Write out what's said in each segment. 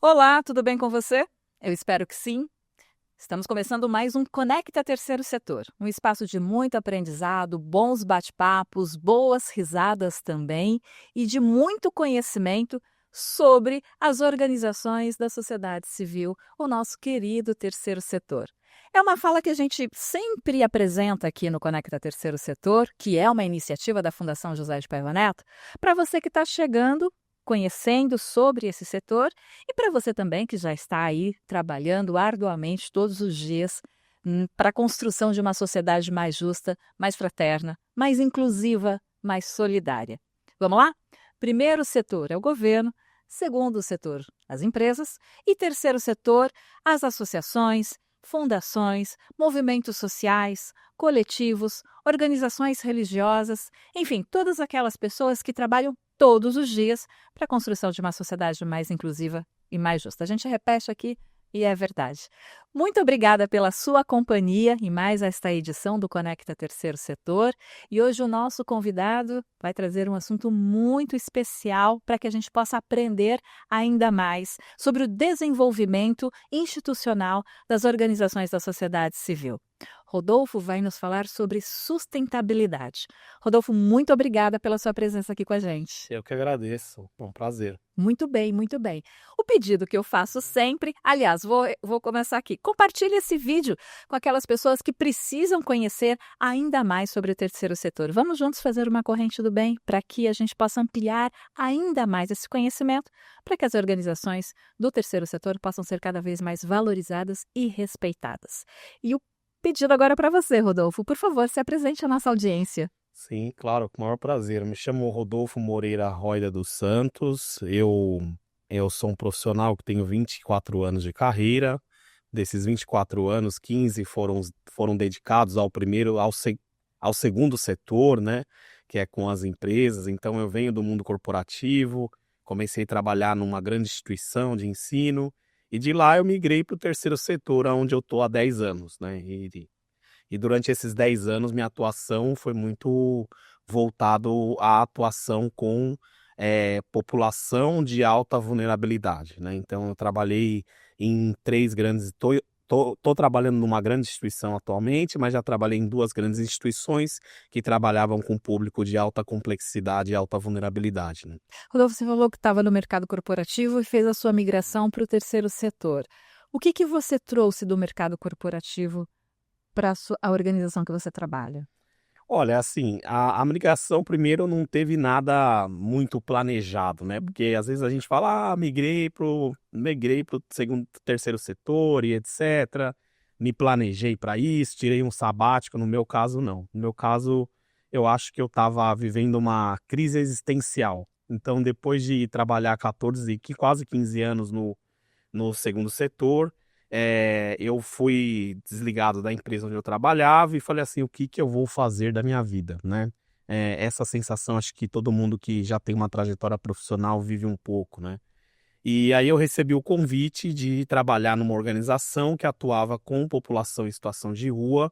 Olá, tudo bem com você? Eu espero que sim. Estamos começando mais um Conecta Terceiro Setor, um espaço de muito aprendizado, bons bate-papos, boas risadas também e de muito conhecimento sobre as organizações da sociedade civil, o nosso querido terceiro setor. É uma fala que a gente sempre apresenta aqui no Conecta Terceiro Setor, que é uma iniciativa da Fundação José de Paiva Neto, para você que está chegando, conhecendo sobre esse setor e para você também que já está aí trabalhando arduamente todos os dias para a construção de uma sociedade mais justa, mais fraterna, mais inclusiva, mais solidária. Vamos lá? Primeiro setor é o governo, segundo setor, as empresas e terceiro setor, as associações, fundações, movimentos sociais, coletivos, organizações religiosas, enfim, todas aquelas pessoas que trabalham todos os dias para a construção de uma sociedade mais inclusiva e mais justa. A gente repete aqui e é verdade. Muito obrigada pela sua companhia em mais esta edição do Conecta Terceiro Setor. E hoje o nosso convidado vai trazer um assunto muito especial para que a gente possa aprender ainda mais sobre o desenvolvimento institucional das organizações da sociedade civil. Rodolfo vai nos falar sobre sustentabilidade. Rodolfo, muito obrigada pela sua presença aqui com a gente. Eu que agradeço, é um prazer. Muito bem, muito bem. O pedido que eu faço sempre, aliás, vou começar aqui. Compartilhe esse vídeo com aquelas pessoas que precisam conhecer ainda mais sobre o terceiro setor. Vamos juntos fazer uma corrente do bem para que a gente possa ampliar ainda mais esse conhecimento, para que as organizações do terceiro setor possam ser cada vez mais valorizadas e respeitadas. E o pedido agora para você, Rodolfo. Por favor, se apresente à nossa audiência. Sim, claro, com o maior prazer. Eu me chamo Rodolfo Moreira Roida dos Santos. Eu sou um profissional que tenho 24 anos de carreira. Desses 24 anos, 15 foram dedicados ao segundo setor, né? Que é com as empresas. Então, eu venho do mundo corporativo, comecei a trabalhar numa grande instituição de ensino, e de lá eu migrei para o terceiro setor, onde eu estou há 10 anos, né? E durante esses 10 anos, minha atuação foi muito voltado à atuação com população de alta vulnerabilidade, né. Então eu trabalhei em 3 grandes tô trabalhando numa grande instituição atualmente, mas já trabalhei em 2 grandes instituições que trabalhavam com público de alta complexidade e alta vulnerabilidade, né. Rodolfo, você falou que estava no mercado corporativo e fez a sua migração para o terceiro setor. O que que você trouxe do mercado corporativo para a organização que você trabalha? Olha, assim, a migração primeiro não teve nada muito planejado, né, porque às vezes a gente fala: "Ah, migrei pro segundo terceiro setor e etcétera, me planejei para isso, tirei um sabático", no meu caso não. No meu caso, eu acho que eu estava vivendo uma crise existencial. Então depois de trabalhar 14 quase 15 anos no segundo setor, eu fui desligado da empresa onde eu trabalhava e falei assim: "O que que eu vou fazer da minha vida?", né. Essa sensação acho que todo mundo que já tem uma trajetória profissional vive um pouco, né. E aí eu recebi o convite de trabalhar numa organização que atuava com população em situação de rua,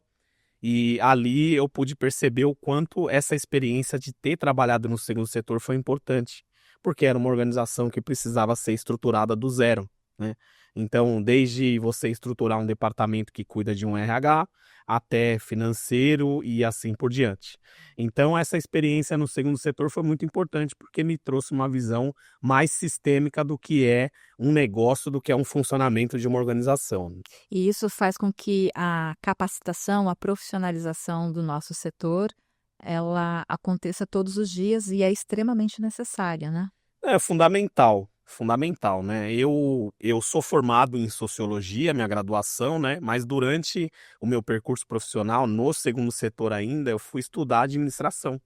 e ali eu pude perceber o quanto essa experiência de ter trabalhado no segundo setor foi importante, porque era uma organização que precisava ser estruturada do zero, né. Então, desde você estruturar um departamento que cuida de um RH, até financeiro e assim por diante. Então, essa experiência no segundo setor foi muito importante, porque me trouxe uma visão mais sistêmica do que é um negócio, do que é um funcionamento de uma organização. E isso faz com que a capacitação, a profissionalização do nosso setor, ela aconteça todos os dias e é extremamente necessária, né? É fundamental, fundamental, né. Eu sou formado em sociologia, minha graduação, né, mas durante o meu percurso profissional, no segundo setor ainda, eu fui estudar administração,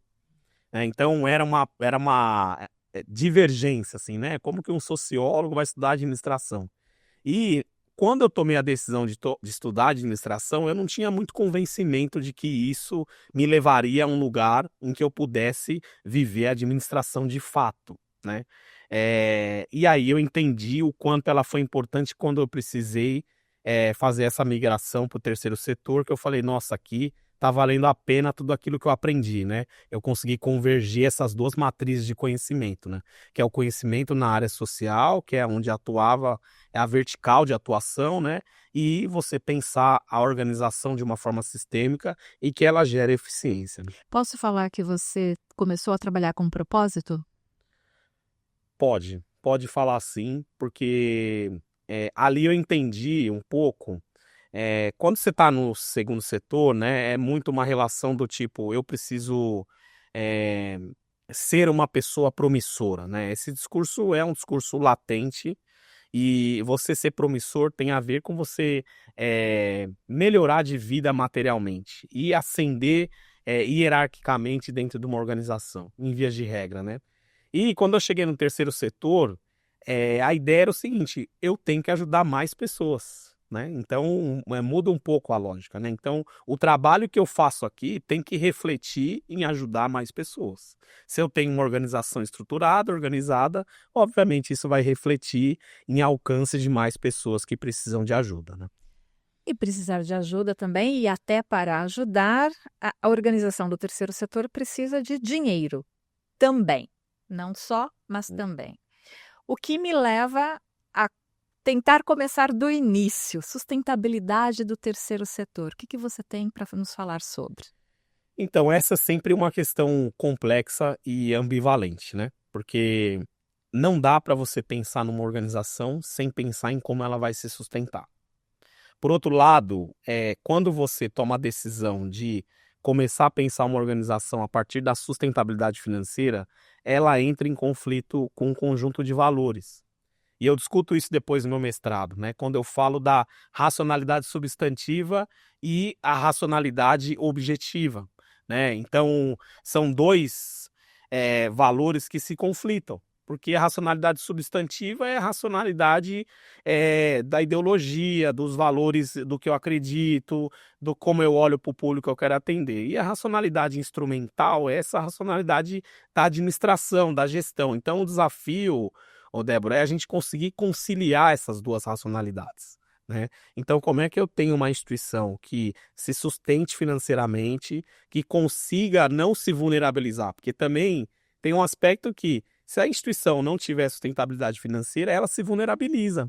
né. Então era uma divergência, assim, né, como que um sociólogo vai estudar administração? E quando eu tomei a decisão de estudar administração, eu não tinha muito convencimento de que isso me levaria a um lugar em que eu pudesse viver a administração de fato, né. E aí eu entendi o quanto ela foi importante quando eu precisei, fazer essa migração para o terceiro setor, que eu falei: "Nossa, aqui tá valendo a pena tudo aquilo que eu aprendi, né? Eu consegui convergir essas duas matrizes de conhecimento, né? Que é o conhecimento na área social, que é onde atuava, é a vertical de atuação, né? E você pensar a organização de uma forma sistêmica e que ela gere eficiência, né? Posso falar que você começou a trabalhar com propósito? Pode falar sim, porque ali eu entendi um pouco. Quando você está no segundo setor, né, é muito uma relação do tipo, eu preciso eh, ser uma pessoa promissora, né? Esse discurso é um discurso latente e você ser promissor tem a ver com você melhorar de vida materialmente e ascender hierarquicamente dentro de uma organização, em vias de regra, né? E quando eu cheguei no terceiro setor, a ideia era o seguinte: eu tenho que ajudar mais pessoas, né? Então, muda um pouco a lógica, né? Então, o trabalho que eu faço aqui tem que refletir em ajudar mais pessoas. Se eu tenho uma organização estruturada, organizada, obviamente isso vai refletir em alcance de mais pessoas que precisam de ajuda, né? E precisar de ajuda também, e até para ajudar, a organização do terceiro setor precisa de dinheiro também. Não só, mas também. O que me leva a tentar começar do início, sustentabilidade do terceiro setor. O que você tem para nos falar sobre? Então, essa é sempre uma questão complexa e ambivalente, né? Porque não dá para você pensar numa organização sem pensar em como ela vai se sustentar. Por outro lado, quando você toma a decisão de começar a pensar uma organização a partir da sustentabilidade financeira, ela entra em conflito com um conjunto de valores. E eu discuto isso depois no meu mestrado, né? Quando eu falo da racionalidade substantiva e a racionalidade objetiva, né? Então, são dois valores que se conflitam, porque a racionalidade substantiva é a racionalidade da ideologia, dos valores do que eu acredito, do como eu olho para o público que eu quero atender. E a racionalidade instrumental é essa racionalidade da administração, da gestão. Então, o desafio, ô Débora, é a gente conseguir conciliar essas duas racionalidades, né? Então, como é que eu tenho uma instituição que se sustente financeiramente, que consiga não se vulnerabilizar? Porque também tem um aspecto que, se a instituição não tiver sustentabilidade financeira, ela se vulnerabiliza.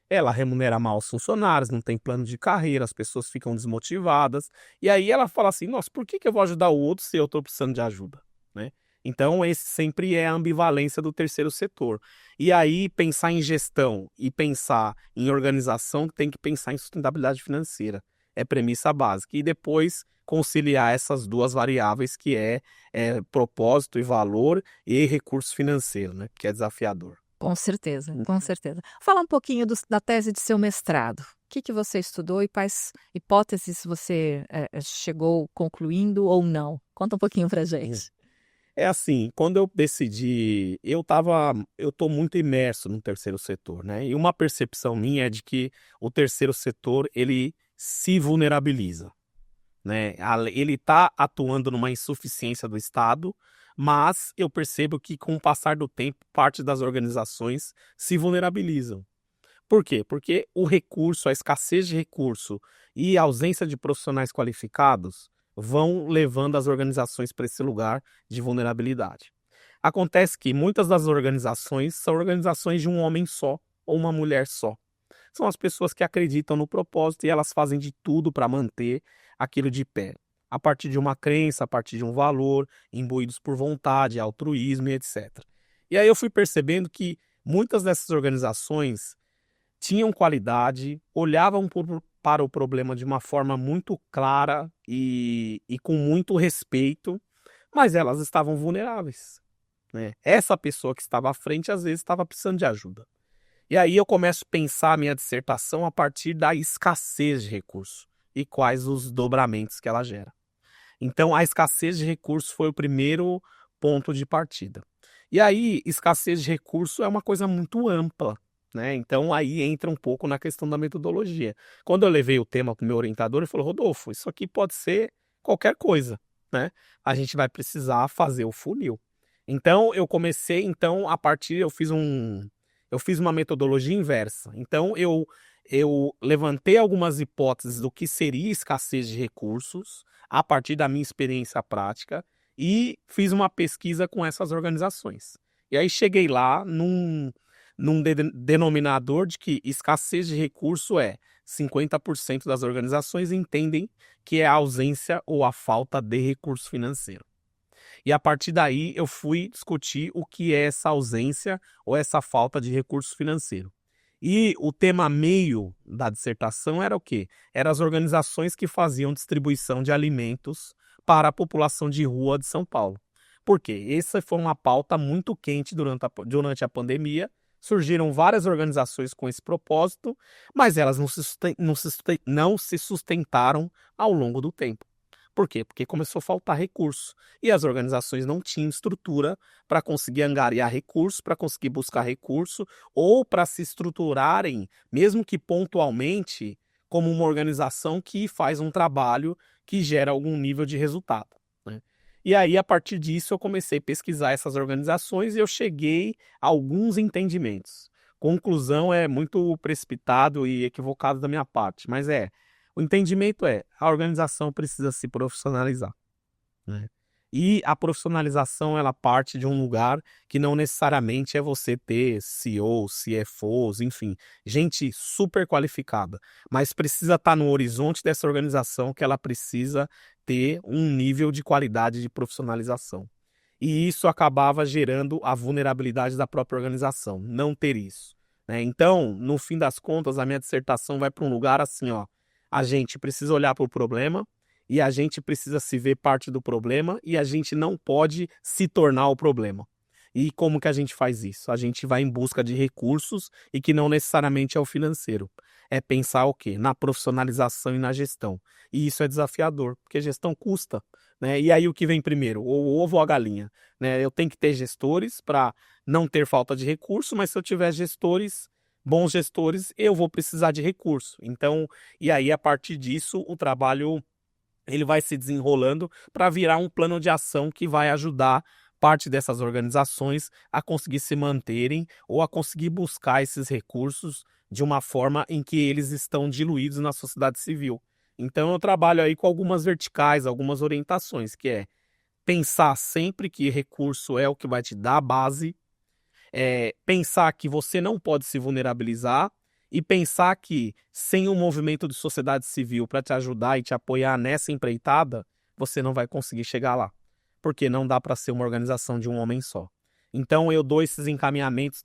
Ela remunera mal os funcionários, não tem plano de carreira, as pessoas ficam desmotivadas. E aí ela fala assim: nossa, por que eu vou ajudar o outro se eu estou precisando de ajuda, né? Então, esse sempre é a ambivalência do terceiro setor. E aí, pensar em gestão e pensar em organização tem que pensar em sustentabilidade financeira. É premissa básica. E depois conciliar essas duas variáveis que é propósito e valor e recurso financeiro, né? Que é desafiador. Com certeza, com certeza. Fala um pouquinho da tese de seu mestrado. O que você estudou e quais hipóteses você chegou concluindo ou não? Conta um pouquinho pra gente. É assim, quando eu decidi, eu tô muito imerso no terceiro setor, né? E uma percepção minha é de que o terceiro setor, ele se vulnerabiliza, né? Ele está atuando numa insuficiência do Estado, mas eu percebo que com o passar do tempo, parte das organizações se vulnerabilizam. Por quê? Porque o recurso, a escassez de recurso e a ausência de profissionais qualificados vão levando as organizações para esse lugar de vulnerabilidade. Acontece que muitas das organizações são organizações de um homem só ou uma mulher só. São as pessoas que acreditam no propósito e elas fazem de tudo para manter aquilo de pé. A partir de uma crença, a partir de um valor, imbuídos por vontade, altruísmo e etc. E aí eu fui percebendo que muitas dessas organizações tinham qualidade, olhavam para o problema de uma forma muito clara e com muito respeito, mas elas estavam vulneráveis, né? Essa pessoa que estava à frente, às vezes, estava precisando de ajuda. E aí eu começo a pensar a minha dissertação a partir da escassez de recursos e quais os dobramentos que ela gera. Então, a escassez de recursos foi o primeiro ponto de partida. E aí, escassez de recurso é uma coisa muito ampla, né? Então, aí entra um pouco na questão da metodologia. Quando eu levei o tema para o meu orientador, ele falou: Rodolfo, isso aqui pode ser qualquer coisa, né? A gente vai precisar fazer o funil. Então, eu comecei, a partir, eu fiz uma metodologia inversa. Então, eu levantei algumas hipóteses do que seria escassez de recursos a partir da minha experiência prática e fiz uma pesquisa com essas organizações. E aí cheguei lá num denominador de que escassez de recurso é 50% das organizações entendem que é a ausência ou a falta de recurso financeiro. E a partir daí eu fui discutir o que é essa ausência ou essa falta de recurso financeiro. E o tema meio da dissertação era o quê? Eram as organizações que faziam distribuição de alimentos para a população de rua de São Paulo. Por quê? Essa foi uma pauta muito quente durante a pandemia. Surgiram várias organizações com esse propósito, mas elas não se sustentaram ao longo do tempo. Por quê? Porque começou a faltar recurso. E as organizações não tinham estrutura para conseguir angariar recursos, para conseguir buscar recurso, ou para se estruturarem, mesmo que pontualmente, como uma organização que faz um trabalho que gera algum nível de resultado, né? E aí, a partir disso, eu comecei a pesquisar essas organizações e eu cheguei a alguns entendimentos. Conclusão é muito precipitado e equivocado da minha parte, mas o entendimento a organização precisa se profissionalizar, né? E a profissionalização, ela parte de um lugar que não necessariamente é você ter CEOs, CFOs, enfim, gente super qualificada, mas precisa estar no horizonte dessa organização que ela precisa ter um nível de qualidade de profissionalização. E isso acabava gerando a vulnerabilidade da própria organização, não ter isso, né? Então, no fim das contas, a minha dissertação vai para um lugar assim, ó. A gente precisa olhar para o problema e a gente precisa se ver parte do problema e a gente não pode se tornar o problema. E como que a gente faz isso? A gente vai em busca de recursos e que não necessariamente é o financeiro. É pensar o quê? Na profissionalização e na gestão. E isso é desafiador, porque gestão custa, né? E aí o que vem primeiro? O ovo ou a galinha, né? Eu tenho que ter gestores para não ter falta de recurso, mas se eu tiver bons gestores, eu vou precisar de recurso. Então, e aí a partir disso, o trabalho ele vai se desenrolando para virar um plano de ação que vai ajudar parte dessas organizações a conseguir se manterem ou a conseguir buscar esses recursos de uma forma em que eles estão diluídos na sociedade civil. Então eu trabalho aí com algumas verticais, algumas orientações, que é pensar sempre que recurso é o que vai te dar a base, pensar que você não pode se vulnerabilizar e pensar que sem um movimento de sociedade civil para te ajudar e te apoiar nessa empreitada, você não vai conseguir chegar lá. Porque não dá para ser uma organização de um homem só. Então eu dou esses encaminhamentos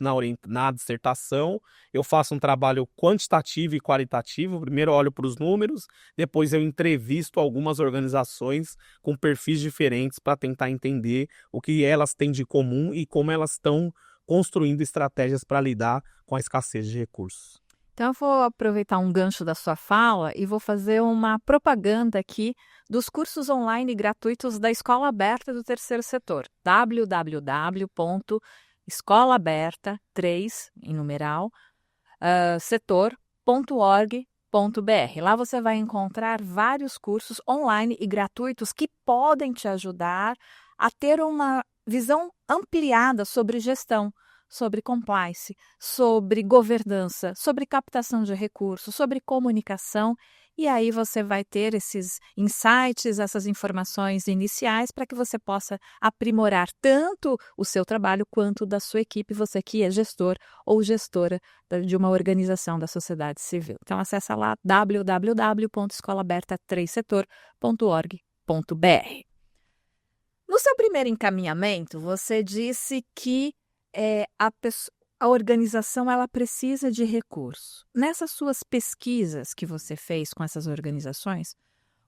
na dissertação, eu faço um trabalho quantitativo e qualitativo, primeiro eu olho para os números, depois eu entrevisto algumas organizações com perfis diferentes para tentar entender o que elas têm de comum e como elas estão construindo estratégias para lidar com a escassez de recursos. Então, eu vou aproveitar um gancho da sua fala e vou fazer uma propaganda aqui dos cursos online gratuitos da Escola Aberta do Terceiro Setor, www.escolaaberta, 3 em numeral, setor.org.br. Lá você vai encontrar vários cursos online e gratuitos que podem te ajudar a ter uma visão ampliada sobre gestão, sobre compliance, sobre governança, sobre captação de recursos, sobre comunicação, e aí você vai ter esses insights, essas informações iniciais para que você possa aprimorar tanto o seu trabalho quanto da sua equipe, você que é gestor ou gestora de uma organização da sociedade civil. Então acessa lá www.escolaaberta3setor.org.br. No seu primeiro encaminhamento, você disse que a organização ela precisa de recurso. Nessas suas pesquisas que você fez com essas organizações,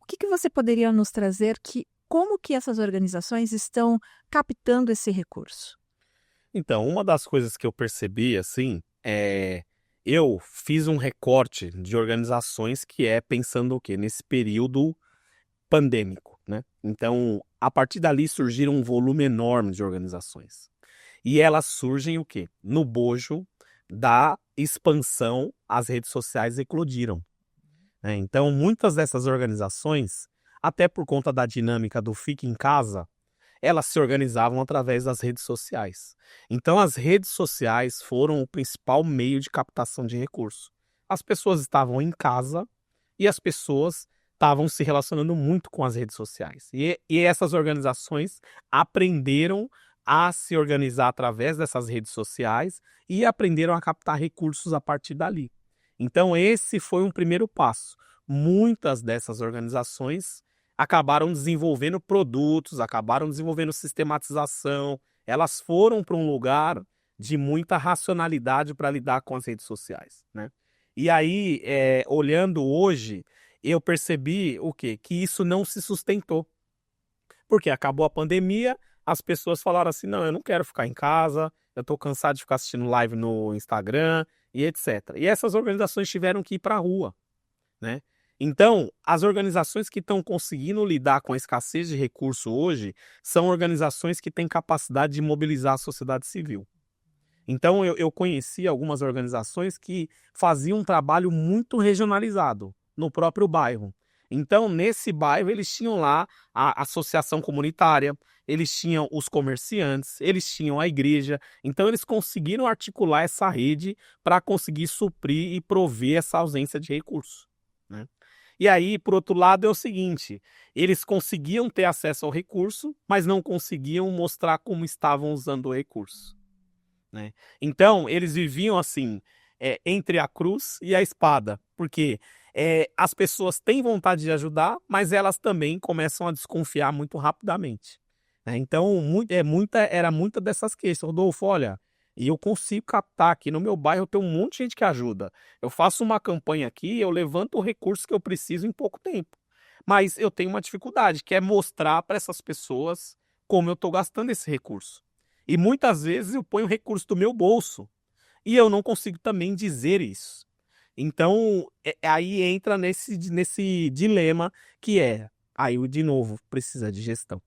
o que você poderia nos trazer como que essas organizações estão captando esse recurso? Então, uma das coisas que eu percebi, assim, eu fiz um recorte de organizações que pensando o quê? Nesse período pandêmico, né? Então, a partir dali surgiram um volume enorme de organizações. E elas surgem o quê? No bojo da expansão, as redes sociais eclodiram, né? Então, muitas dessas organizações, até por conta da dinâmica do fique em casa, elas se organizavam através das redes sociais. Então, as redes sociais foram o principal meio de captação de recursos, As pessoas estavam em casa e as pessoas estavam se relacionando muito com as redes sociais. E essas organizações aprenderam a se organizar através dessas redes sociais e aprenderam a captar recursos a partir dali. Então, esse foi um primeiro passo. Muitas dessas organizações acabaram desenvolvendo produtos, acabaram desenvolvendo sistematização, elas foram para um lugar de muita racionalidade para lidar com as redes sociais, né? E aí, olhando hoje, eu percebi o quê? Que isso não se sustentou. Porque acabou a pandemia, as pessoas falaram assim: não, eu não quero ficar em casa, eu estou cansado de ficar assistindo live no Instagram e etc. E essas organizações tiveram que ir para a rua, né? Então, as organizações que estão conseguindo lidar com a escassez de recurso hoje são organizações que têm capacidade de mobilizar a sociedade civil. Então, eu conheci algumas organizações que faziam um trabalho muito regionalizado no próprio bairro. Então, nesse bairro, eles tinham lá a associação comunitária, eles tinham os comerciantes, eles tinham a igreja. Então, eles conseguiram articular essa rede para conseguir suprir e prover essa ausência de recursos, né? E aí, por outro lado, é o seguinte: eles conseguiam ter acesso ao recurso, mas não conseguiam mostrar como estavam usando o recurso, né? Então, eles viviam assim, entre a cruz e a espada, porque as pessoas têm vontade de ajudar, mas elas também começam a desconfiar muito rapidamente, né? Então, era muita dessas queixas. Rodolfo, olha, e eu consigo captar aqui no meu bairro, tem um monte de gente que ajuda. Eu faço uma campanha aqui, eu levanto o recurso que eu preciso em pouco tempo. Mas eu tenho uma dificuldade, que é mostrar para essas pessoas como eu estou gastando esse recurso. E muitas vezes eu ponho recurso do meu bolso e eu não consigo também dizer isso. Então, aí entra nesse dilema que aí de novo, precisa de gestão,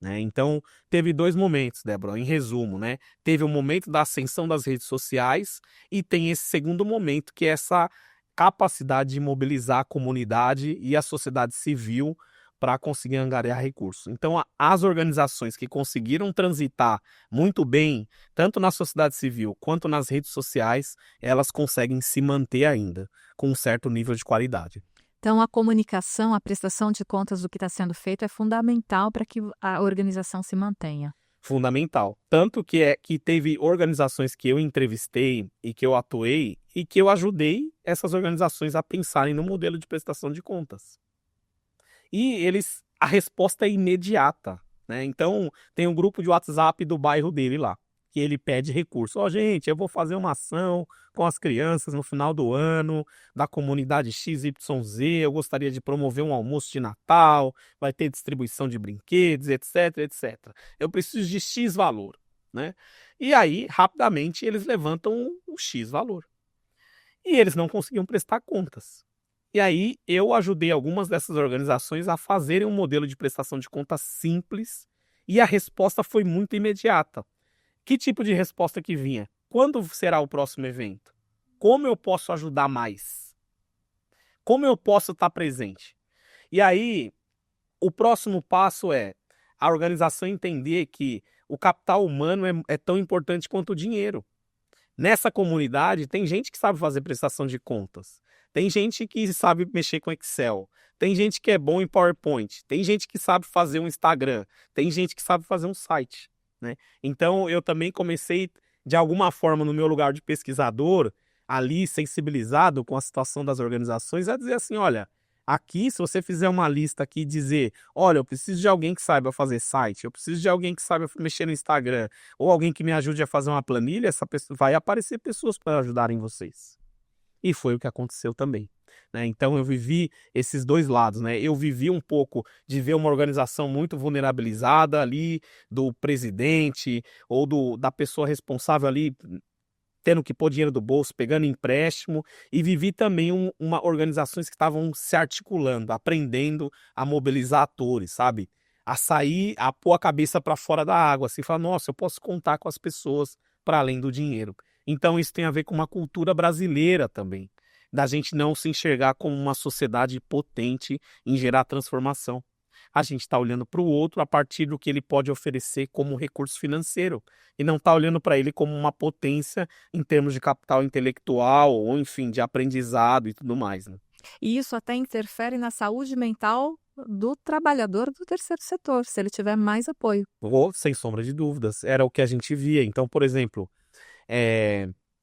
né? Então, teve 2 momentos, Débora, em resumo, né? Teve o momento da ascensão das redes sociais e tem esse segundo momento, que é essa capacidade de mobilizar a comunidade e a sociedade civil para conseguir angariar recursos. Então, as organizações que conseguiram transitar muito bem, tanto na sociedade civil quanto nas redes sociais, elas conseguem se manter ainda com um certo nível de qualidade. Então, a comunicação, a prestação de contas do que está sendo feito é fundamental para que a organização se mantenha. Fundamental. Tanto que teve organizações que eu entrevistei e que eu atuei e que eu ajudei essas organizações a pensarem no modelo de prestação de contas. E a resposta é imediata, né? Então, tem um grupo de WhatsApp do bairro dele lá, que ele pede recurso. Ó, gente, eu vou fazer uma ação com as crianças no final do ano, da comunidade XYZ, eu gostaria de promover um almoço de Natal, vai ter distribuição de brinquedos, etc, etc. Eu preciso de X valor, né? E aí, rapidamente, eles levantam o X valor. E eles não conseguiam prestar contas. E aí eu ajudei algumas dessas organizações a fazerem um modelo de prestação de contas simples e a resposta foi muito imediata. Que tipo de resposta que vinha? Quando será o próximo evento? Como eu posso ajudar mais? Como eu posso estar presente? E aí, o próximo passo é a organização entender que o capital humano é tão importante quanto o dinheiro. Nessa comunidade tem gente que sabe fazer prestação de contas, tem gente que sabe mexer com Excel, tem gente que é bom em PowerPoint, tem gente que sabe fazer um Instagram, tem gente que sabe fazer um site, né? Então eu também comecei, de alguma forma, no meu lugar de pesquisador, ali sensibilizado com a situação das organizações, a dizer assim: olha, aqui, se você fizer uma lista aqui e dizer, olha, eu preciso de alguém que saiba fazer site, eu preciso de alguém que saiba mexer no Instagram, ou alguém que me ajude a fazer uma planilha, essa pessoa vai aparecer pessoas para ajudarem vocês. E foi o que aconteceu também, né? Então eu vivi esses 2 lados, né? Eu vivi um pouco de ver uma organização muito vulnerabilizada ali, do presidente ou da pessoa responsável ali tendo que pôr dinheiro do bolso, pegando empréstimo, e vivi também organizações que estavam se articulando, aprendendo a mobilizar atores, sabe? A sair, a pôr a cabeça para fora da água, assim, falar, nossa, eu posso contar com as pessoas para além do dinheiro. Então isso tem a ver com uma cultura brasileira também, da gente não se enxergar como uma sociedade potente em gerar transformação. a gente está olhando para o outro a partir do que ele pode oferecer como recurso financeiro e não está olhando para ele como uma potência em termos de capital intelectual ou, enfim, de aprendizado e tudo mais, né? E isso até interfere na saúde mental do trabalhador do terceiro setor, se ele tiver mais apoio. Ou, sem sombra de dúvidas, era o que a gente via. Então, por exemplo,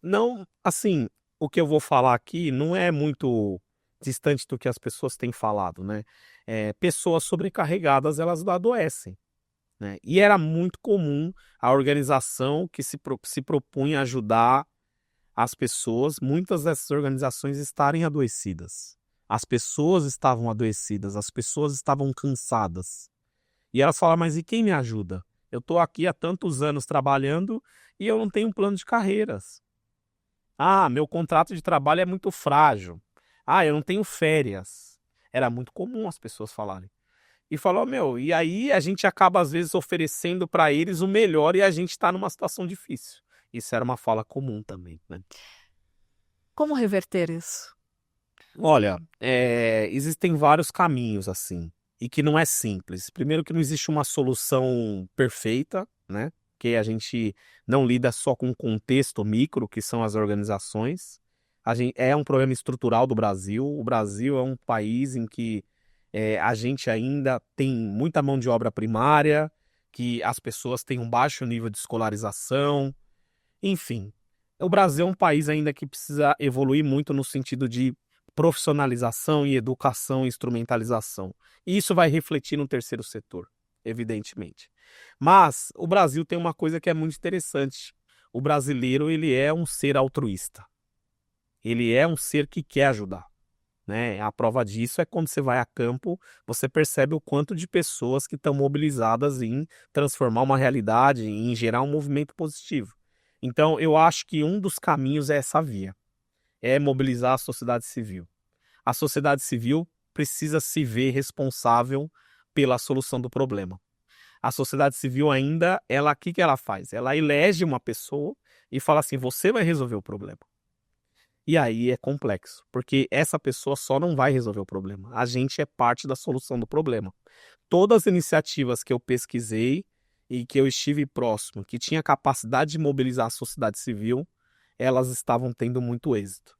não, assim, o que eu vou falar aqui não é muito distante do que as pessoas têm falado, né? Pessoas sobrecarregadas, elas adoecem, né? E era muito comum a organização que se propunha a ajudar as pessoas, muitas dessas organizações estarem adoecidas. As pessoas estavam adoecidas, as pessoas estavam cansadas. E elas falaram, mas e quem me ajuda? Eu estou aqui há tantos anos trabalhando e eu não tenho um plano de carreiras. Ah, meu contrato de trabalho é muito frágil. Ah, eu não tenho férias. Era muito comum as pessoas falarem. E falou, e aí a gente acaba às vezes oferecendo para eles o melhor e a gente está numa situação difícil. Isso era uma fala comum também, né? Como reverter isso? Olha, existem vários caminhos assim, e que não é simples. Primeiro que não existe uma solução perfeita, né? Que a gente não lida só com o contexto micro, que são as organizações. É um problema estrutural do Brasil. O Brasil é um país em que a gente ainda tem muita mão de obra primária, que as pessoas têm um baixo nível de escolarização. Enfim, o Brasil é um país ainda que precisa evoluir muito no sentido de profissionalização e educação e instrumentalização. E isso vai refletir no terceiro setor, evidentemente. Mas o Brasil tem uma coisa que é muito interessante. O brasileiro, ele é um ser altruísta. Ele é um ser que quer ajudar, né? A prova disso é quando você vai a campo, você percebe o quanto de pessoas que estão mobilizadas em transformar uma realidade, em gerar um movimento positivo. Então, eu acho que um dos caminhos é essa via. É mobilizar a sociedade civil. A sociedade civil precisa se ver responsável pela solução do problema. A sociedade civil ainda, o que ela faz? Ela elege uma pessoa e fala assim, você vai resolver o problema. E aí é complexo, porque essa pessoa só não vai resolver o problema. A gente é parte da solução do problema. Todas as iniciativas que eu pesquisei e que eu estive próximo, que tinha capacidade de mobilizar a sociedade civil, elas estavam tendo muito êxito,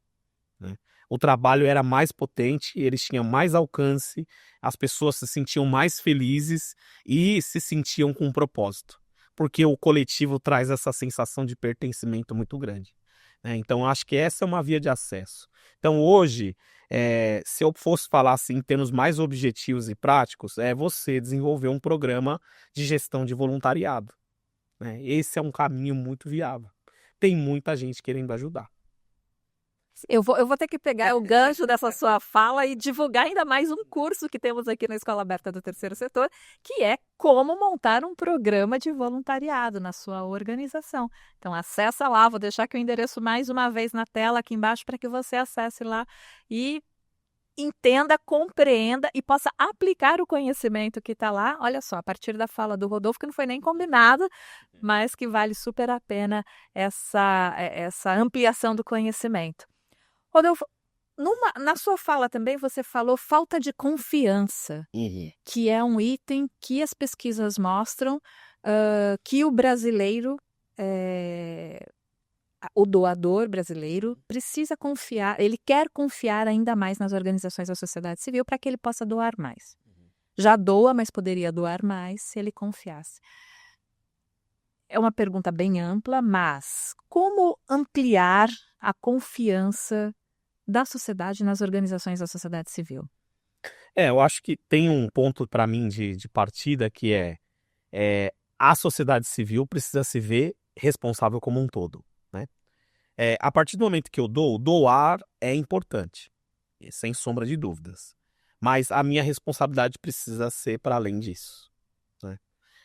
né? O trabalho era mais potente, eles tinham mais alcance, as pessoas se sentiam mais felizes e se sentiam com um propósito, porque o coletivo traz essa sensação de pertencimento muito grande, né? Então, acho que essa é uma via de acesso. Então, hoje, se eu fosse falar assim, em termos mais objetivos e práticos, é você desenvolver um programa de gestão de voluntariado, né? Esse é um caminho muito viável. Tem muita gente querendo ajudar. Eu vou ter que pegar o gancho dessa sua fala e divulgar ainda mais um curso que temos aqui na Escola Aberta do Terceiro Setor, que é como montar um programa de voluntariado na sua organização. Então, acessa lá, vou deixar aqui o endereço mais uma vez na tela aqui embaixo para que você acesse lá e entenda, compreenda e possa aplicar o conhecimento que está lá. Olha só, a partir da fala do Rodolfo, que não foi nem combinado, mas que vale super a pena essa ampliação do conhecimento. Rodolfo, na sua fala também você falou falta de confiança, que é um item que as pesquisas mostram que o brasileiro, o doador brasileiro, precisa confiar, ele quer confiar ainda mais nas organizações da sociedade civil para que ele possa doar mais. Já doa, mas poderia doar mais se ele confiasse. É uma pergunta bem ampla, mas como ampliar a confiança da sociedade nas organizações da sociedade civil? Eu acho que tem um ponto para mim de partida que a sociedade civil precisa se ver responsável como um todo, né? A partir do momento que eu doar é importante, sem sombra de dúvidas. Mas a minha responsabilidade precisa ser para além disso, né?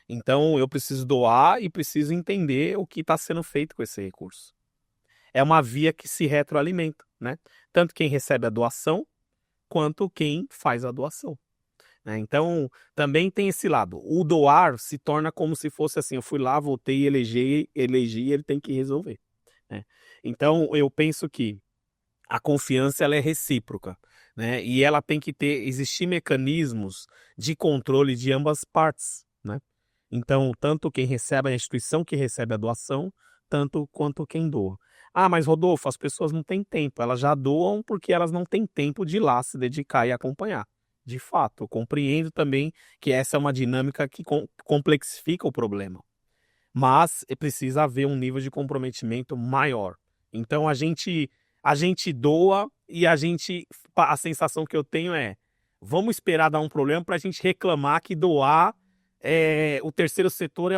Então eu preciso doar e preciso entender o que está sendo feito com esse recurso. É uma via que se retroalimenta, né? Tanto quem recebe a doação, quanto quem faz a doação, né? Então, também tem esse lado. O doar se torna como se fosse assim, eu fui lá, votei, elegi, ele tem que resolver, né? Então, eu penso que a confiança ela é recíproca. né? E ela tem que existir mecanismos de controle de ambas partes, né? Então, tanto quem recebe, a instituição que recebe a doação, tanto quanto quem doa. Ah, mas Rodolfo, as pessoas não têm tempo, elas já doam porque elas não têm tempo de ir lá se dedicar e acompanhar. De fato, eu compreendo também que essa é uma dinâmica que complexifica o problema, mas precisa haver um nível de comprometimento maior. Então a gente doa e a sensação que eu tenho é, vamos esperar dar um problema para a gente reclamar que doar o terceiro setor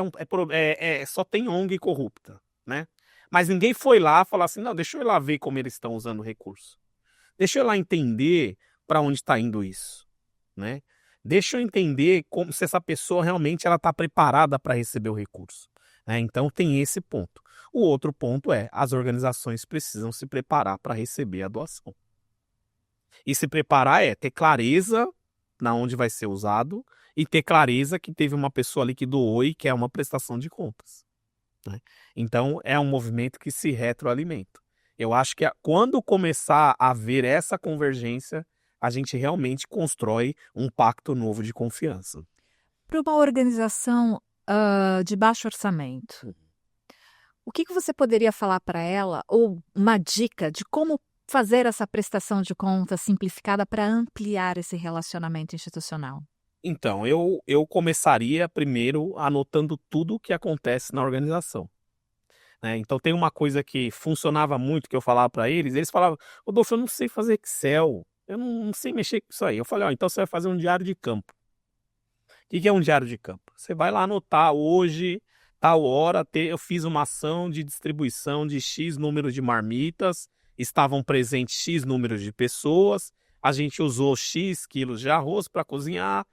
só tem ONG corrupta, né? Mas ninguém foi lá falar assim, não, deixa eu ir lá ver como eles estão usando o recurso. Deixa eu ir lá entender para onde está indo isso, né? Deixa eu entender como se essa pessoa realmente ela está preparada para receber o recurso, né? Então tem esse ponto. O outro ponto é, as organizações precisam se preparar para receber a doação. E se preparar é ter clareza na onde vai ser usado e ter clareza que teve uma pessoa ali que doou e quer uma prestação de contas, né? Então é um movimento que se retroalimenta. Eu acho que quando começar a haver essa convergência, a gente realmente constrói um pacto novo de confiança. Para uma organização de baixo orçamento, o que você poderia falar para ela, ou uma dica de como fazer essa prestação de contas simplificada para ampliar esse relacionamento institucional? Então, eu começaria primeiro anotando tudo o que acontece na organização, né? Então tem uma coisa que funcionava muito, que eu falava para eles falavam, Rodolfo, eu não sei fazer Excel, eu não sei mexer com isso aí. Eu falei, então você vai fazer um diário de campo. O que é um diário de campo? Você vai lá anotar hoje, tal hora, eu fiz uma ação de distribuição de X número de marmitas, estavam presentes X número de pessoas, a gente usou X quilos de arroz para cozinhar,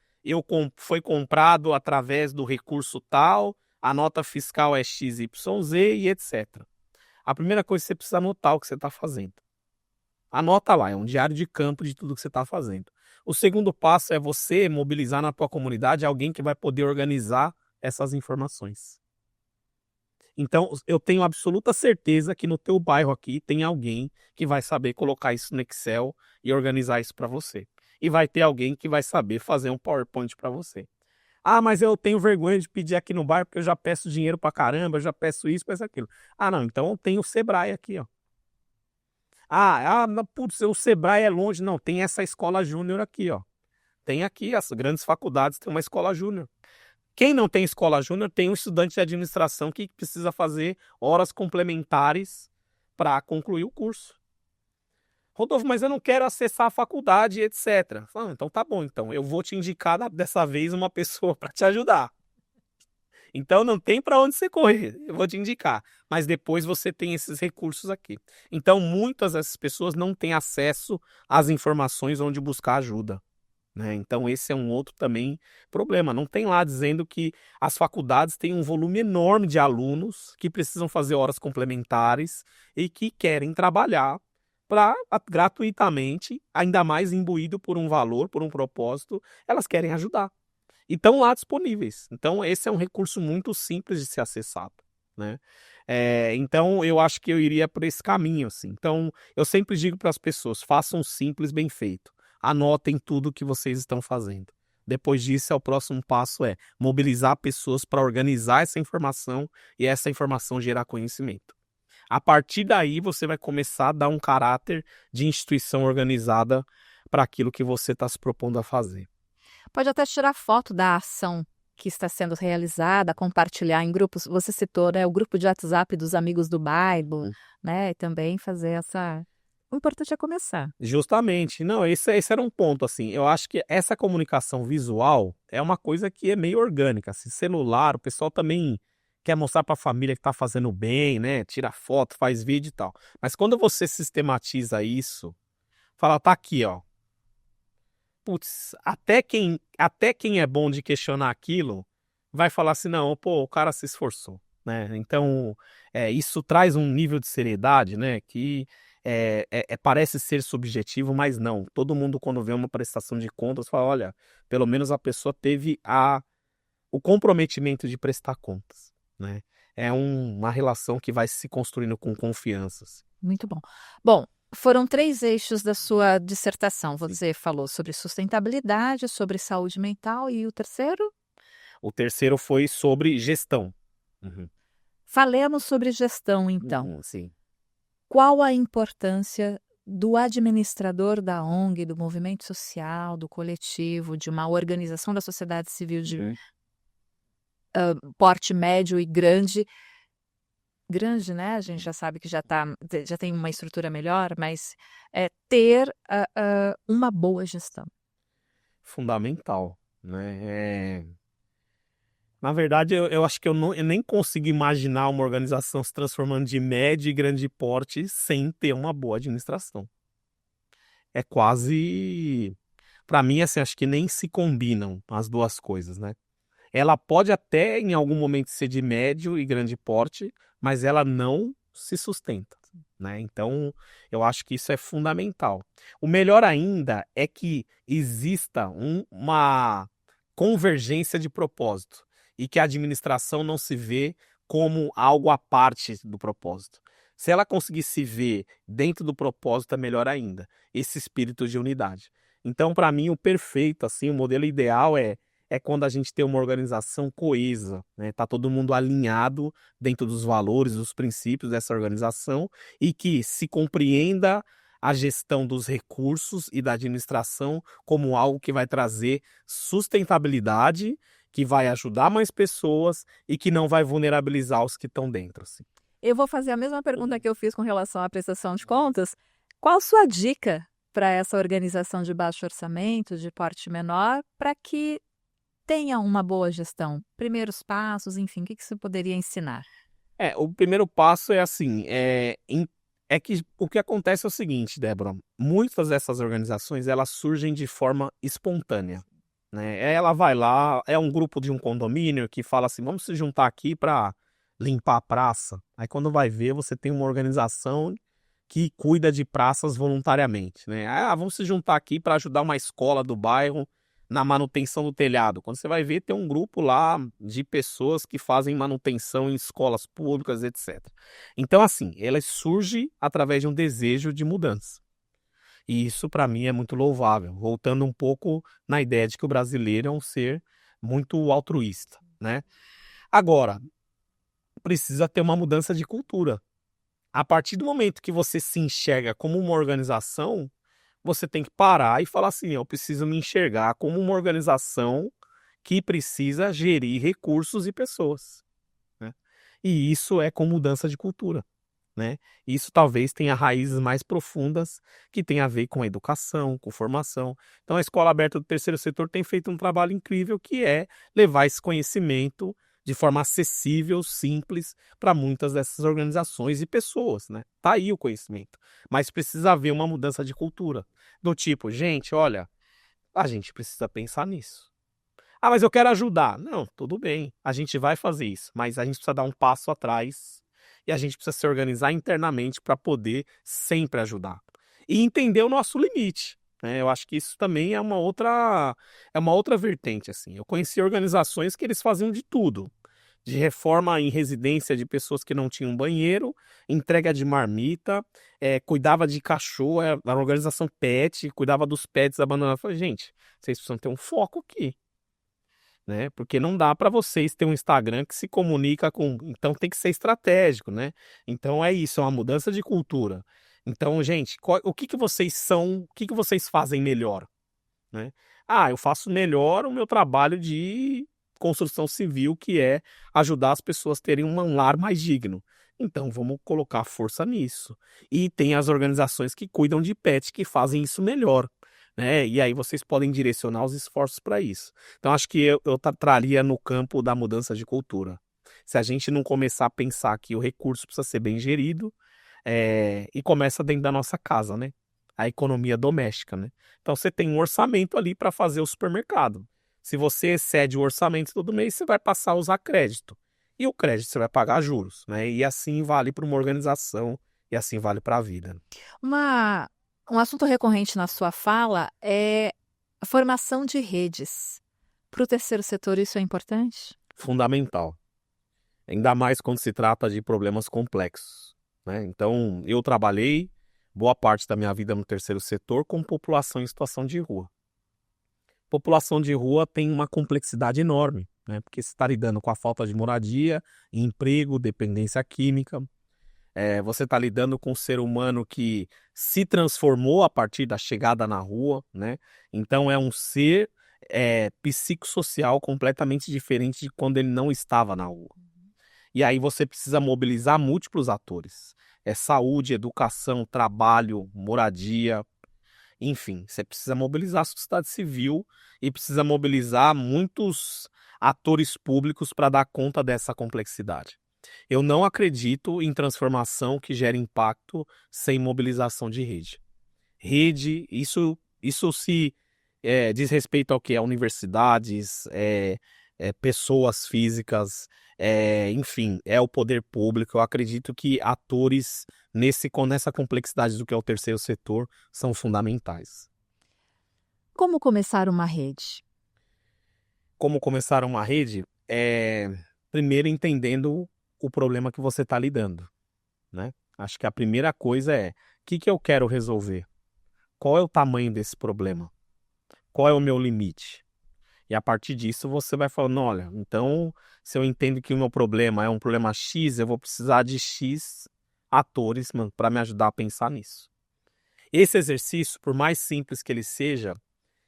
foi comprado através do recurso tal, a nota fiscal é XYZ e etc. A primeira coisa que você precisa anotar o que você está fazendo. Anota lá, é um diário de campo de tudo que você está fazendo. O segundo passo é você mobilizar na tua comunidade alguém que vai poder organizar essas informações. Então, eu tenho absoluta certeza que no teu bairro aqui tem alguém que vai saber colocar isso no Excel e organizar isso para você. E vai ter alguém que vai saber fazer um PowerPoint para você. Ah, mas eu tenho vergonha de pedir aqui no bairro porque eu já peço dinheiro para caramba, eu já peço isso, peço aquilo. Ah, não, então tem o Sebrae aqui, ó. Putz, o Sebrae é longe. Não, tem essa escola júnior aqui, ó. Tem aqui, as grandes faculdades têm uma escola júnior. Quem não tem escola júnior tem um estudante de administração que precisa fazer horas complementares para concluir o curso. Rodolfo, mas eu não quero acessar a faculdade, etc. Então tá bom, então eu vou te indicar dessa vez uma pessoa para te ajudar. Então não tem para onde você correr, eu vou te indicar. Mas depois você tem esses recursos aqui. Então muitas dessas pessoas não têm acesso às informações onde buscar ajuda, né? Então esse é um outro também problema. Não tem lá dizendo que as faculdades têm um volume enorme de alunos que precisam fazer horas complementares e que querem trabalhar para gratuitamente, ainda mais imbuído por um valor, por um propósito, elas querem ajudar. E estão lá disponíveis. Então, esse é um recurso muito simples de ser acessado, né? Então, eu acho que eu iria por esse caminho, assim. Então, eu sempre digo para as pessoas, façam simples, bem feito. Anotem tudo o que vocês estão fazendo. Depois disso, o próximo passo é mobilizar pessoas para organizar essa informação e essa informação gerar conhecimento. A partir daí, você vai começar a dar um caráter de instituição organizada para aquilo que você está se propondo a fazer. Pode até tirar foto da ação que está sendo realizada, compartilhar em grupos. Você citou, né, o grupo de WhatsApp dos amigos do bairro, né? E também fazer essa... O importante é começar. Justamente. Não, esse era um ponto, assim. Eu acho que essa comunicação visual é uma coisa que é meio orgânica. Assim, celular, o pessoal também quer mostrar para a família que está fazendo bem, né? Tira foto, faz vídeo e tal. Mas quando você sistematiza isso, fala, tá aqui, ó. Putz, até quem é bom de questionar aquilo vai falar assim, não, pô, o cara se esforçou, né? Então, isso traz um nível de seriedade, né? Que parece ser subjetivo, mas não. Todo mundo, quando vê uma prestação de contas, fala, olha, pelo menos a pessoa teve o comprometimento de prestar contas, né? É uma relação que vai se construindo com confianças. Muito bom. Bom, Foram 3 eixos da sua dissertação. Você falou sobre sustentabilidade, sobre saúde mental e o terceiro? O terceiro foi sobre gestão. Uhum. Falemos sobre gestão, então. Sim. Qual a importância do administrador da ONG, do movimento social, do coletivo, de uma organização da sociedade civil de porte médio e grande? Grande, né, a gente já sabe que já tem uma estrutura melhor, mas ter uma boa gestão. Fundamental, né? Na verdade, eu acho que eu nem consigo imaginar uma organização se transformando de médio e grande porte sem ter uma boa administração. É quase, para mim, assim, acho que nem se combinam as duas coisas, né? Ela pode até em algum momento ser de médio e grande porte, mas ela não se sustenta, né? Então, eu acho que isso é fundamental. O melhor ainda é que exista uma convergência de propósito e que a administração não se vê como algo à parte do propósito. Se ela conseguir se ver dentro do propósito, é melhor ainda, esse espírito de unidade. Então, para mim, o perfeito, assim, o modelo ideal é quando a gente tem uma organização coesa, né? Tá todo mundo alinhado dentro dos valores, dos princípios dessa organização e que se compreenda a gestão dos recursos e da administração como algo que vai trazer sustentabilidade, que vai ajudar mais pessoas e que não vai vulnerabilizar os que estão dentro, assim. Eu vou fazer a mesma pergunta que eu fiz com relação à prestação de contas. Qual sua dica para essa organização de baixo orçamento, de porte menor, para que tenha uma boa gestão? Primeiros passos, enfim, o que você poderia ensinar? O primeiro passo é assim, é que o que acontece é o seguinte, Débora, muitas dessas organizações, elas surgem de forma espontânea, né? Ela vai lá, é um grupo de um condomínio que fala assim, vamos se juntar aqui para limpar a praça. Aí quando vai ver, você tem uma organização que cuida de praças voluntariamente, né? Ah, vamos se juntar aqui para ajudar uma escola do bairro na manutenção do telhado. Quando você vai ver, tem um grupo lá de pessoas que fazem manutenção em escolas públicas, etc. Então, assim, ela surge através de um desejo de mudança. E isso, para mim, é muito louvável. Voltando um pouco na ideia de que o brasileiro é um ser muito altruísta, né? Agora, precisa ter uma mudança de cultura. A partir do momento que você se enxerga como uma organização, você tem que parar e falar assim, eu preciso me enxergar como uma organização que precisa gerir recursos e pessoas, né? E isso é com mudança de cultura, né? Isso talvez tenha raízes mais profundas que tem a ver com a educação, com formação. Então a Escola Aberta do Terceiro Setor tem feito um trabalho incrível que é levar esse conhecimento de forma acessível, simples, para muitas dessas organizações e pessoas, né? Tá aí o conhecimento, mas precisa haver uma mudança de cultura, do tipo, gente, olha, a gente precisa pensar nisso. Ah, mas eu quero ajudar. Não, tudo bem, a gente vai fazer isso, mas a gente precisa dar um passo atrás e a gente precisa se organizar internamente para poder sempre ajudar. E entender o nosso limite, né? Eu acho que isso também é uma outra vertente, assim. Eu conheci organizações que eles faziam de tudo. De reforma em residência de pessoas que não tinham banheiro, entrega de marmita, cuidava de cachorro, era uma organização pet, cuidava dos pets abandonados. Eu falei, gente, vocês precisam ter um foco aqui, né? Porque não dá para vocês ter um Instagram que se comunica com... Então tem que ser estratégico, né? Então é isso, é uma mudança de cultura. Então, gente, o que que vocês são, o que que vocês fazem melhor, né? Ah, eu faço melhor o meu trabalho de construção civil, que é ajudar as pessoas a terem um lar mais digno. Então, vamos colocar força nisso. E tem as organizações que cuidam de pet que fazem isso melhor, né? E aí vocês podem direcionar os esforços para isso. Então, acho que eu traria no campo da mudança de cultura. Se a gente não começar a pensar que o recurso precisa ser bem gerido, e começa dentro da nossa casa, né? A economia doméstica, né? Então você tem um orçamento ali para fazer o supermercado. Se você excede o orçamento todo mês, você vai passar a usar crédito. E o crédito você vai pagar juros, né? E assim vale para uma organização e assim vale para a vida. Um assunto recorrente na sua fala é a formação de redes. Para o terceiro setor, isso é importante? Fundamental. Ainda mais quando se trata de problemas complexos, né? Então, eu trabalhei boa parte da minha vida no terceiro setor com população em situação de rua. População de rua tem uma complexidade enorme, né? Porque você está lidando com a falta de moradia, emprego, dependência química. Você está lidando com um ser humano que se transformou a partir da chegada na rua, né? Então é um ser psicossocial completamente diferente de quando ele não estava na rua. E aí você precisa mobilizar múltiplos atores. Saúde, educação, trabalho, moradia, enfim, você precisa mobilizar a sociedade civil e precisa mobilizar muitos atores públicos para dar conta dessa complexidade. Eu não acredito em transformação que gere impacto sem mobilização de rede. Rede, isso se diz respeito ao que? A universidades, pessoas físicas, enfim, é o poder público. Eu acredito que atores nessa complexidade do que é o terceiro setor são fundamentais. Como começar uma rede? Como começar uma rede? Primeiro entendendo o problema que você está lidando, né? Acho que a primeira coisa o que eu quero resolver? Qual é o tamanho desse problema? Qual é o meu limite? E a partir disso você vai falando, olha, então se eu entendo que o meu problema é um problema X, eu vou precisar de X atores para me ajudar a pensar nisso. Esse exercício, por mais simples que ele seja,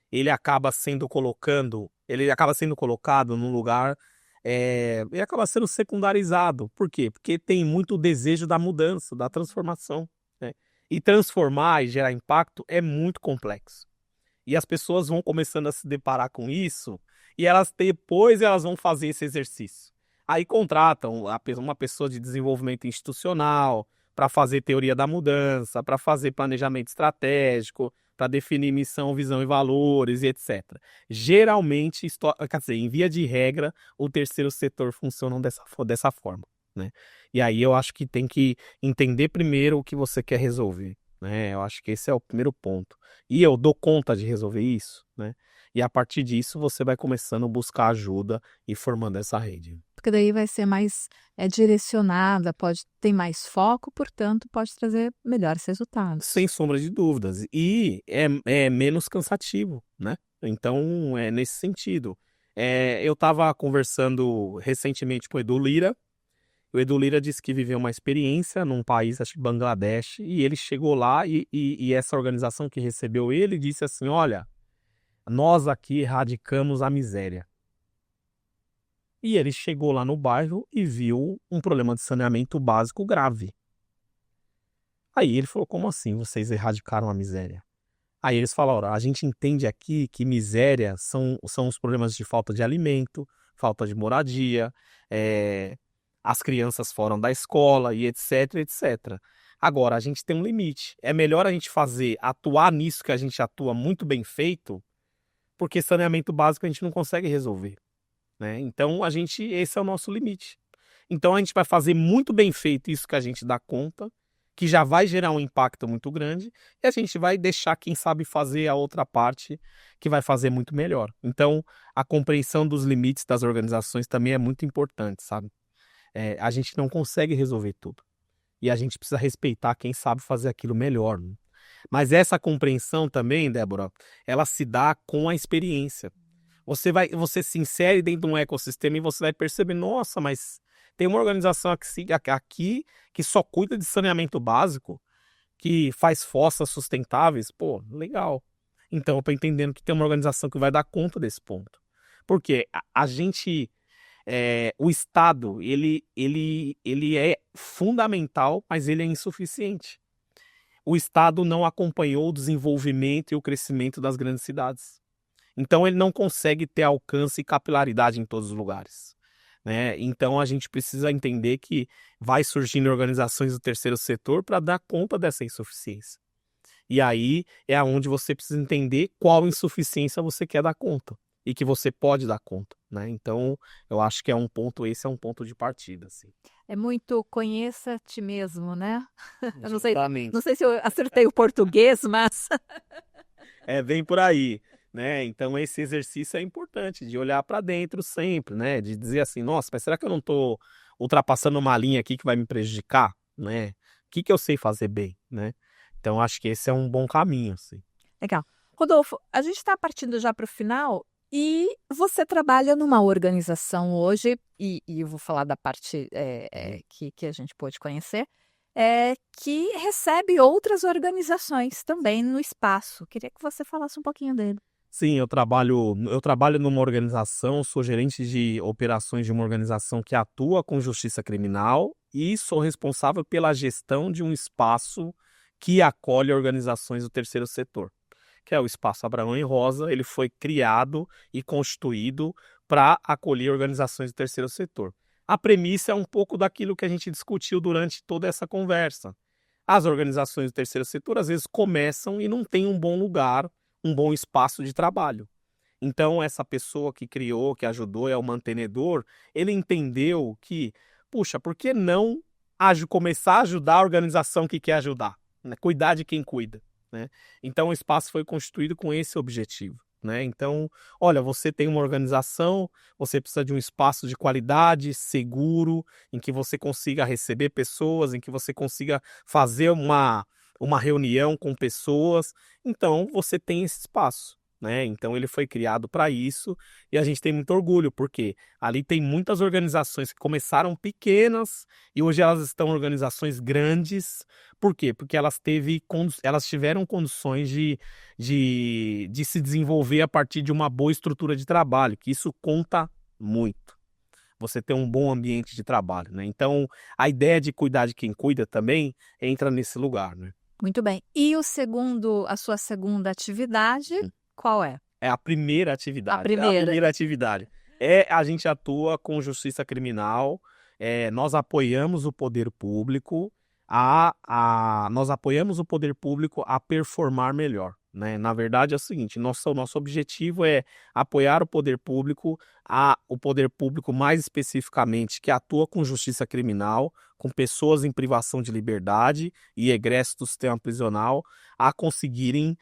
ele acaba sendo colocado num lugar, ele acaba sendo secundarizado. Por quê? Porque tem muito desejo da mudança, da transformação, né? E transformar e gerar impacto é muito complexo. E as pessoas vão começando a se deparar com isso e depois elas vão fazer esse exercício. Aí contratam uma pessoa de desenvolvimento institucional para fazer teoria da mudança, para fazer planejamento estratégico, para definir missão, visão e valores e etc. Geralmente, quer dizer, em via de regra, o terceiro setor funciona dessa forma, né? E aí eu acho que tem que entender primeiro o que você quer resolver, né? Eu acho que esse é o primeiro ponto. E eu dou conta de resolver isso, né? E a partir disso você vai começando a buscar ajuda e formando essa rede. Porque daí vai ser mais direcionada, pode ter mais foco, portanto, pode trazer melhores resultados. Sem sombra de dúvidas. E é menos cansativo, né? Então, é nesse sentido. Eu estava conversando recentemente com o Edu Lira. O Edu Lira disse que viveu uma experiência num país, acho que Bangladesh, e ele chegou lá e essa organização que recebeu ele disse assim, olha, nós aqui erradicamos a miséria. E ele chegou lá no bairro e viu um problema de saneamento básico grave. Aí ele falou, como assim vocês erradicaram a miséria? Aí eles falaram, a gente entende aqui que miséria são os problemas de falta de alimento, falta de moradia, as crianças fora da escola e etc, etc. Agora, a gente tem um limite. É melhor a gente atuar nisso que a gente atua muito bem feito, porque saneamento básico a gente não consegue resolver, né? Então, esse é o nosso limite. Então, a gente vai fazer muito bem feito isso que a gente dá conta, que já vai gerar um impacto muito grande, e a gente vai deixar quem sabe fazer a outra parte, que vai fazer muito melhor. Então, a compreensão dos limites das organizações também é muito importante, sabe? A gente não consegue resolver tudo. E a gente precisa respeitar quem sabe fazer aquilo melhor, né? Mas essa compreensão também, Débora, ela se dá com a experiência. Você se insere dentro de um ecossistema e você vai perceber, nossa, mas tem uma organização aqui que só cuida de saneamento básico, que faz fossas sustentáveis. Pô, legal. Então eu estou entendendo que tem uma organização que vai dar conta desse ponto. Porque o Estado, ele é fundamental, mas ele é insuficiente. O Estado não acompanhou o desenvolvimento e o crescimento das grandes cidades. Então ele não consegue ter alcance e capilaridade em todos os lugares, né? Então a gente precisa entender que vai surgindo organizações do terceiro setor para dar conta dessa insuficiência. E aí é onde você precisa entender qual insuficiência você quer dar conta e que você pode dar conta, né? Então eu acho que esse é um ponto de partida, assim. É muito conheça a ti mesmo, né? Eu Exatamente. não sei se eu acertei o português, mas Bem por aí, né? Então esse exercício é importante, de olhar para dentro sempre, né? De dizer assim, nossa, mas será que eu não estou ultrapassando uma linha aqui que vai me prejudicar, né? O que eu sei fazer bem, né? Então, acho que esse é um bom caminho, assim. Legal. Rodolfo, a gente está partindo já para o final e você trabalha numa organização hoje, e eu vou falar da parte que a gente pôde conhecer, que recebe outras organizações também no espaço. Queria que você falasse um pouquinho dele. Sim, eu trabalho numa organização, sou gerente de operações de uma organização que atua com justiça criminal e sou responsável pela gestão de um espaço que acolhe organizações do terceiro setor, que é o Espaço Abraão e Rosa. Ele foi criado e constituído para acolher organizações do terceiro setor. A premissa é um pouco daquilo que a gente discutiu durante toda essa conversa. As organizações do terceiro setor às vezes começam e não têm um bom lugar, um bom espaço de trabalho. Então, essa pessoa que criou, que ajudou, é o mantenedor, ele entendeu que, puxa, por que não começar a ajudar a organização que quer ajudar, né? Cuidar de quem cuida, né? Então, o espaço foi constituído com esse objetivo, né? Então, olha, você tem uma organização, você precisa de um espaço de qualidade, seguro, em que você consiga receber pessoas, em que você consiga fazer uma reunião com pessoas. Então, você tem esse espaço, né? Então, ele foi criado para isso e a gente tem muito orgulho, porque ali tem muitas organizações que começaram pequenas e hoje elas estão organizações grandes. Por quê? Porque elas tiveram condições de se desenvolver a partir de uma boa estrutura de trabalho, que isso conta muito. Você ter um bom ambiente de trabalho, né? Então, a ideia de cuidar de quem cuida também entra nesse lugar, né? Muito bem. E a sua segunda atividade, qual é? É a primeira atividade. A primeira. A primeira atividade. A gente atua com justiça criminal, nós apoiamos o poder público nós apoiamos o poder público a performar melhor, né? Na verdade é o seguinte, nosso objetivo é apoiar o poder público mais especificamente, que atua com justiça criminal, com pessoas em privação de liberdade e egressos do sistema prisional, a conseguirem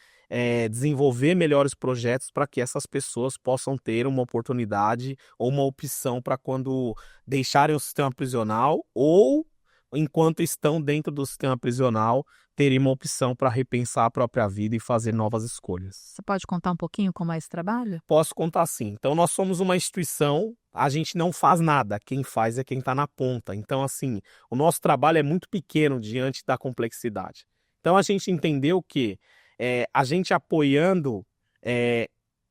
desenvolver melhores projetos para que essas pessoas possam ter uma oportunidade ou uma opção para quando deixarem o sistema prisional ou enquanto estão dentro do sistema prisional, terem uma opção para repensar a própria vida e fazer novas escolhas. Você pode contar um pouquinho como é esse trabalho? Posso contar sim. Então, nós somos uma instituição, a gente não faz nada, quem faz é quem está na ponta. Então, assim, o nosso trabalho é muito pequeno diante da complexidade. Então, a gente entendeu que a gente apoiando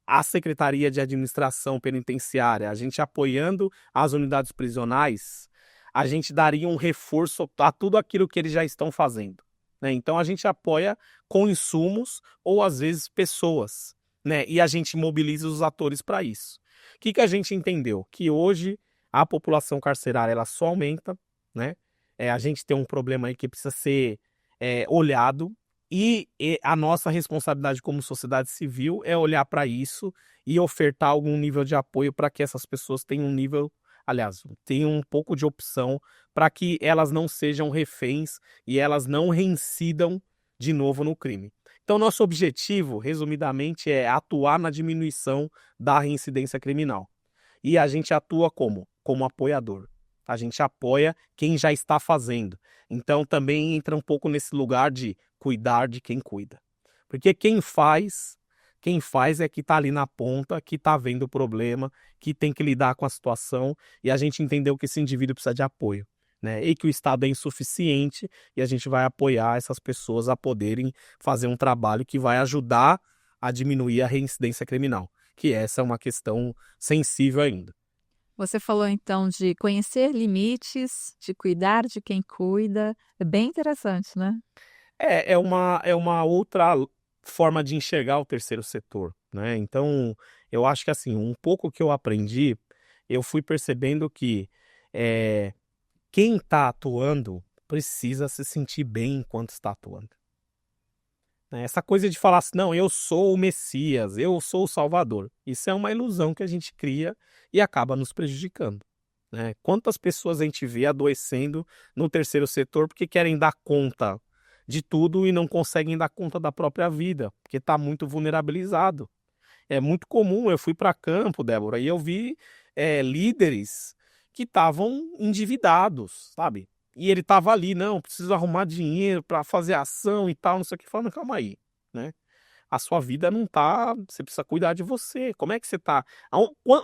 a Secretaria de Administração Penitenciária, a gente apoiando as unidades prisionais, a gente daria um reforço a tudo aquilo que eles já estão fazendo, né? Então, a gente apoia com insumos ou, às vezes, pessoas, né? E a gente mobiliza os atores para isso. O que a gente entendeu? Que hoje a população carcerária ela só aumenta, né? A gente tem um problema aí que precisa ser olhado e a nossa responsabilidade como sociedade civil é olhar para isso e ofertar algum nível de apoio para que essas pessoas tenham um pouco de opção para que elas não sejam reféns e elas não reincidam de novo no crime. Então, nosso objetivo, resumidamente, é atuar na diminuição da reincidência criminal. E a gente atua como apoiador. A gente apoia quem já está fazendo. Então, também entra um pouco nesse lugar de cuidar de quem cuida. Porque quem faz é que está ali na ponta, que está vendo o problema, que tem que lidar com a situação, e a gente entendeu que esse indivíduo precisa de apoio, né? E que o Estado é insuficiente, e a gente vai apoiar essas pessoas a poderem fazer um trabalho que vai ajudar a diminuir a reincidência criminal, que essa é uma questão sensível ainda. Você falou então de conhecer limites, de cuidar de quem cuida. É bem interessante, né? É uma outra forma de enxergar o terceiro setor, né? Então, eu acho que assim, um pouco que eu aprendi, eu fui percebendo que quem está atuando precisa se sentir bem enquanto está atuando. Né? Essa coisa de falar assim, não, eu sou o Messias, eu sou o Salvador. Isso é uma ilusão que a gente cria e acaba nos prejudicando. Né? Quantas pessoas a gente vê adoecendo no terceiro setor porque querem dar conta de tudo e não conseguem dar conta da própria vida, porque está muito vulnerabilizado. É muito comum, eu fui para campo, Débora, e eu vi líderes que estavam endividados, sabe? E ele tava ali, não, preciso arrumar dinheiro para fazer ação e tal, não sei o que. Falando, calma aí, né? A sua vida não tá, você precisa cuidar de você. Como é que você tá?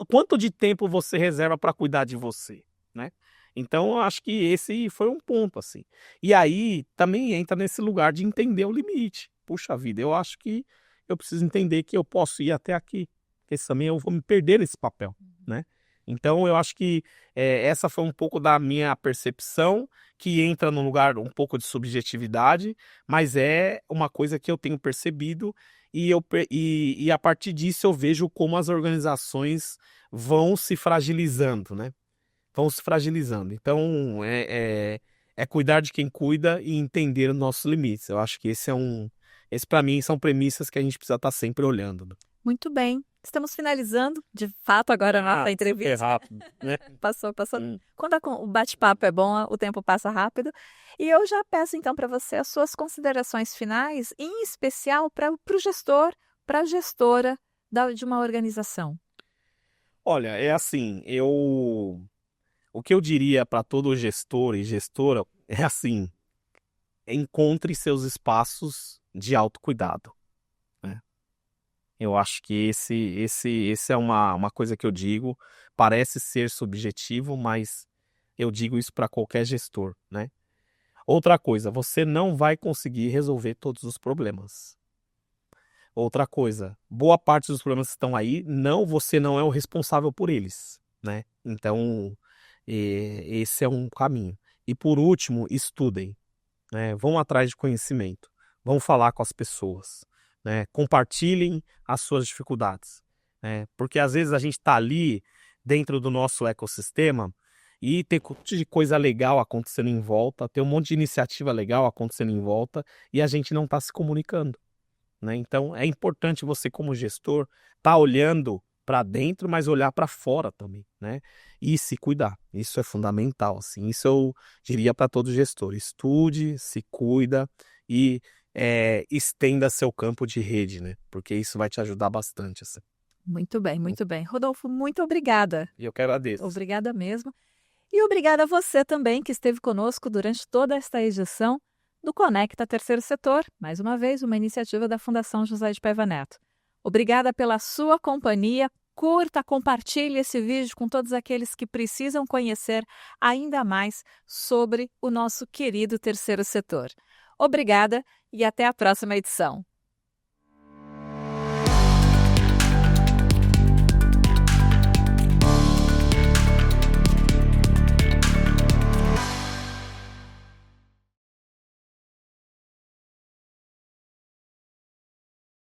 Quanto de tempo você reserva para cuidar de você, né? Então, eu acho que esse foi um ponto, assim. E aí, também entra nesse lugar de entender o limite. Puxa vida, eu acho que eu preciso entender que eu posso ir até aqui, porque também eu vou me perder nesse papel, né? Então, eu acho que essa foi um pouco da minha percepção, que entra num lugar um pouco de subjetividade, mas é uma coisa que eu tenho percebido e a partir disso eu vejo como as organizações vão se fragilizando, né? Vão se fragilizando. Então, é cuidar de quem cuida e entender os nossos limites. Eu acho que esse para mim são premissas que a gente precisa estar sempre olhando, né? Muito bem. Estamos finalizando, de fato, agora a nossa Super entrevista. rápido, né? Passou. Quando o bate-papo é bom, o tempo passa rápido. E eu já peço, então, para você as suas considerações finais, em especial para o gestor, para a gestora de uma organização. Olha, é assim, o que eu diria para todo gestor e gestora é assim, encontre seus espaços de autocuidado, né? Eu acho que esse é uma coisa que eu digo, parece ser subjetivo, mas eu digo isso para qualquer gestor, né? Outra coisa, você não vai conseguir resolver todos os problemas. Outra coisa, boa parte dos problemas que estão aí, você não é o responsável por eles, né? Então, esse é um caminho. E por último, estudem, né? Vão atrás de conhecimento, vão falar com as pessoas, né? Compartilhem as suas dificuldades, né? Porque às vezes a gente está ali dentro do nosso ecossistema e tem um monte de coisa legal acontecendo em volta, tem um monte de iniciativa legal acontecendo em volta e a gente não está se comunicando, né? Então é importante você, como gestor, estar olhando para dentro, mas olhar para fora também, né? E se cuidar. Isso é fundamental, assim. Isso eu diria para todo gestor. Estude, se cuida e estenda seu campo de rede, né? Porque isso vai te ajudar bastante, assim. Muito bem, muito bem. Rodolfo, muito obrigada. E eu que agradeço. Obrigada mesmo. E obrigada a você também que esteve conosco durante toda esta edição do Conecta Terceiro Setor, mais uma vez uma iniciativa da Fundação José de Paiva Neto. Obrigada pela sua companhia. Curta, compartilhe esse vídeo com todos aqueles que precisam conhecer ainda mais sobre o nosso querido terceiro setor. Obrigada e até a próxima edição.